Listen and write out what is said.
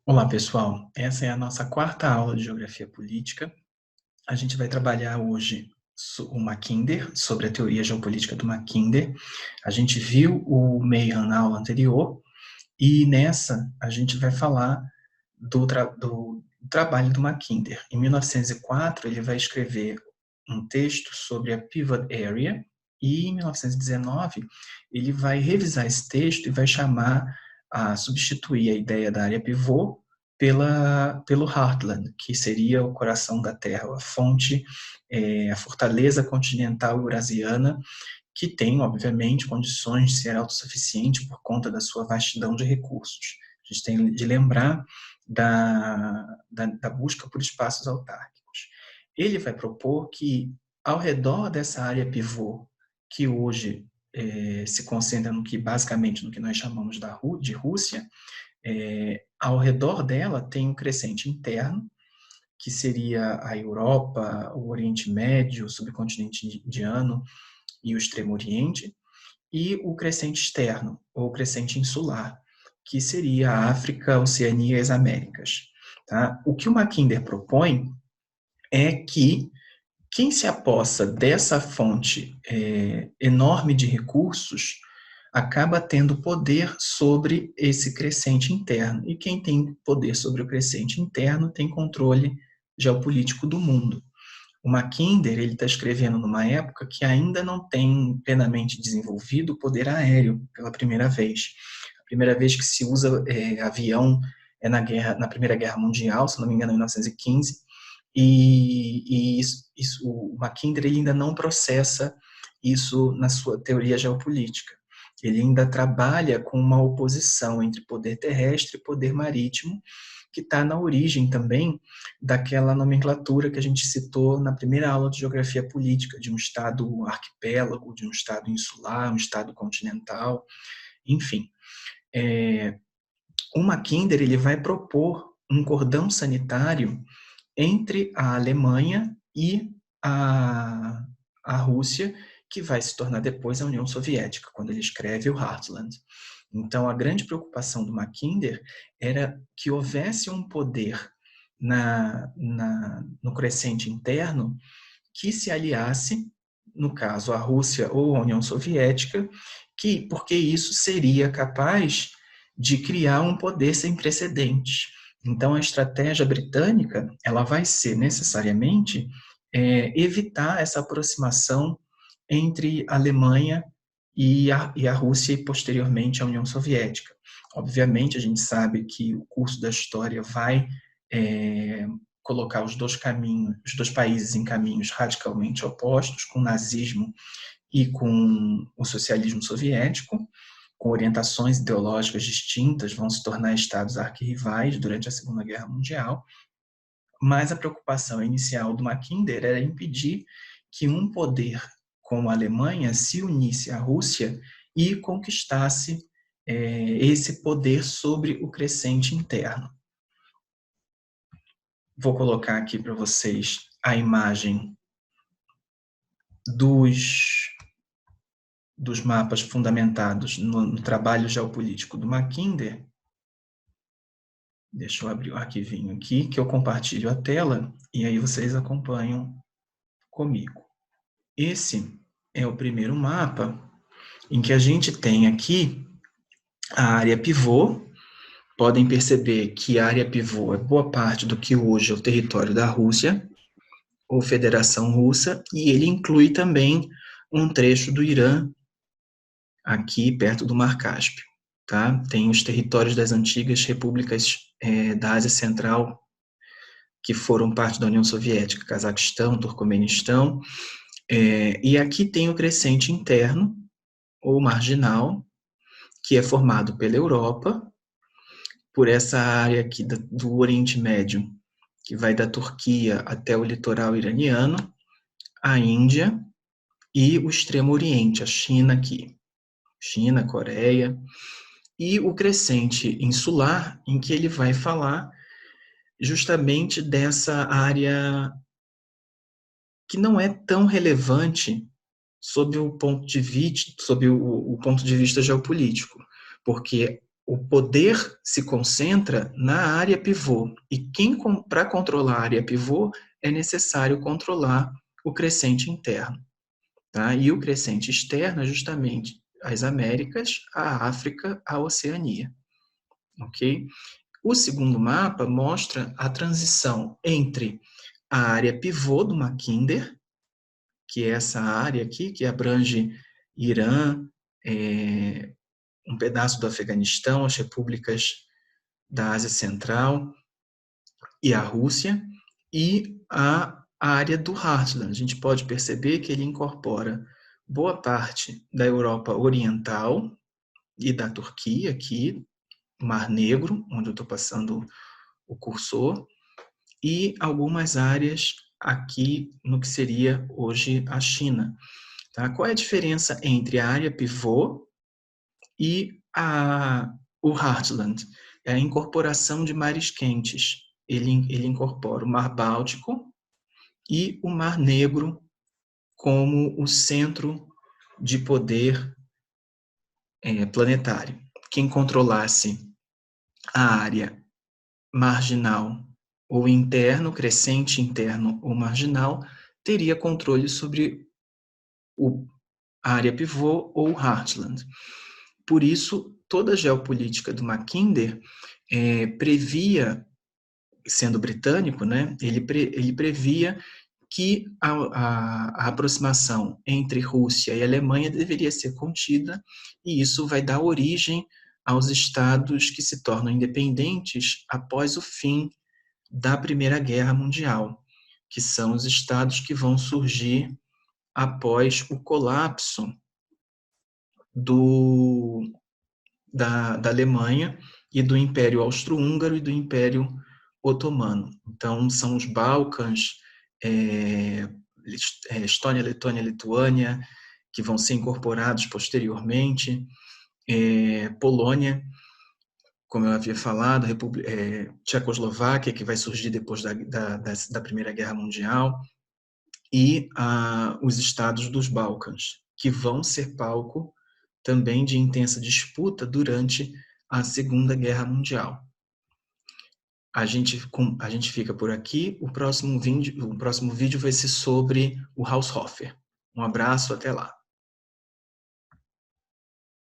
Olá, pessoal. Essa é a nossa quarta aula de Geografia Política. A gente vai trabalhar hoje o Mackinder, sobre a teoria geopolítica do Mackinder. A gente viu o Mayhan na aula anterior, e nessa a gente vai falar do trabalho do Mackinder. Em 1904, ele vai escrever um texto sobre a Pivot Area, e em 1919 ele vai revisar esse texto e vai substituir a ideia da área pivô pelo Heartland, que seria o coração da Terra, a fonte, a fortaleza continental eurasiana, que tem, obviamente, condições de ser autossuficiente por conta da sua vastidão de recursos. A gente tem de lembrar da busca por espaços autárquicos. Ele vai propor que, ao redor dessa área pivô, que hoje se concentra basicamente no que nós chamamos de Rússia, ao redor dela tem um crescente interno, que seria a Europa, o Oriente Médio, o subcontinente indiano e o Extremo Oriente, e o crescente externo, ou crescente insular, que seria a África, a Oceania e as Américas. Tá? O que o Mackinder propõe é que quem se apossa dessa fonte enorme de recursos acaba tendo poder sobre esse crescente interno. E quem tem poder sobre o crescente interno tem controle geopolítico do mundo. O Mackinder está escrevendo numa época que ainda não tem plenamente desenvolvido o poder aéreo pela primeira vez. A primeira vez que se usa avião é na Primeira Guerra Mundial, se não me engano, em 1915, o Mackinder ainda não processa isso na sua teoria geopolítica. Ele ainda trabalha com uma oposição entre poder terrestre e poder marítimo, que está na origem também daquela nomenclatura que a gente citou na primeira aula de geografia política, de um estado arquipélago, de um estado insular, um estado continental, enfim. O Mackinder ele vai propor um cordão sanitário entre a Alemanha e a Rússia, que vai se tornar depois a União Soviética, quando ele escreve o Heartland. Então, a grande preocupação do Mackinder era que houvesse um poder no crescente interno que se aliasse, no caso, a Rússia ou a União Soviética, porque isso seria capaz de criar um poder sem precedentes. Então, a estratégia britânica ela vai ser necessariamente evitar essa aproximação entre a Alemanha e a Rússia e, posteriormente, a União Soviética. Obviamente, a gente sabe que o curso da história vai colocar os dois países em caminhos radicalmente opostos, com o nazismo e com o socialismo soviético, com orientações ideológicas distintas, vão se tornar estados arquirrivais durante a Segunda Guerra Mundial, mas a preocupação inicial do Mackinder era impedir que um poder como a Alemanha se unisse à Rússia e conquistasse esse poder sobre o crescente interno. Vou colocar aqui para vocês a imagem dos mapas fundamentados no trabalho geopolítico do Mackinder. Deixa eu abrir o arquivinho aqui, que eu compartilho a tela, e aí vocês acompanham comigo. Esse é o primeiro mapa, em que a gente tem aqui a área pivô. Podem perceber que a área pivô é boa parte do que hoje é o território da Rússia, ou Federação Russa, e ele inclui também um trecho do Irã, aqui perto do Mar Cáspio. Tá? Tem os territórios das antigas repúblicas da Ásia Central, que foram parte da União Soviética, Cazaquistão, Turcomenistão, e aqui tem o crescente interno, ou marginal, que é formado pela Europa, por essa área aqui do Oriente Médio, que vai da Turquia até o litoral iraniano, a Índia e o Extremo Oriente, a China aqui. China, Coreia, e o crescente insular, em que ele vai falar justamente dessa área que não é tão relevante sob o ponto de vista geopolítico, porque o poder se concentra na área pivô. E para controlar a área pivô, é necessário controlar o crescente interno. Tá? E o crescente externo é justamente as Américas, a África, a Oceania. Ok? O segundo mapa mostra a transição entre a área pivô do Mackinder, que é essa área aqui, que abrange Irã, um pedaço do Afeganistão, as repúblicas da Ásia Central e a Rússia, e a área do Heartland. A gente pode perceber que ele incorpora boa parte da Europa Oriental e da Turquia, aqui, Mar Negro, onde eu estou passando o cursor, e algumas áreas aqui no que seria hoje a China. Tá? Qual é a diferença entre a área pivô e o Heartland? É a incorporação de mares quentes. Ele incorpora o Mar Báltico e o Mar Negro como o centro de poder planetário. Quem controlasse a área marginal ou interno, crescente interno ou marginal, teria controle sobre a área pivô ou Heartland. Por isso, toda a geopolítica do Mackinder previa, sendo britânico, né, ele previa que a aproximação entre Rússia e Alemanha deveria ser contida, e isso vai dar origem aos estados que se tornam independentes após o fim da Primeira Guerra Mundial, que são os estados que vão surgir após o colapso da Alemanha e do Império Austro-Húngaro e do Império Otomano. Então, são os Balcãs, Estônia, Letônia, Lituânia, que vão ser incorporados posteriormente, Polônia, como eu havia falado, Tchecoslováquia, que vai surgir depois da Primeira Guerra Mundial, e os estados dos Balcãs, que vão ser palco também de intensa disputa durante a Segunda Guerra Mundial. A gente fica por aqui. O próximo vídeo vai ser sobre o Haushofer. Um abraço, até lá.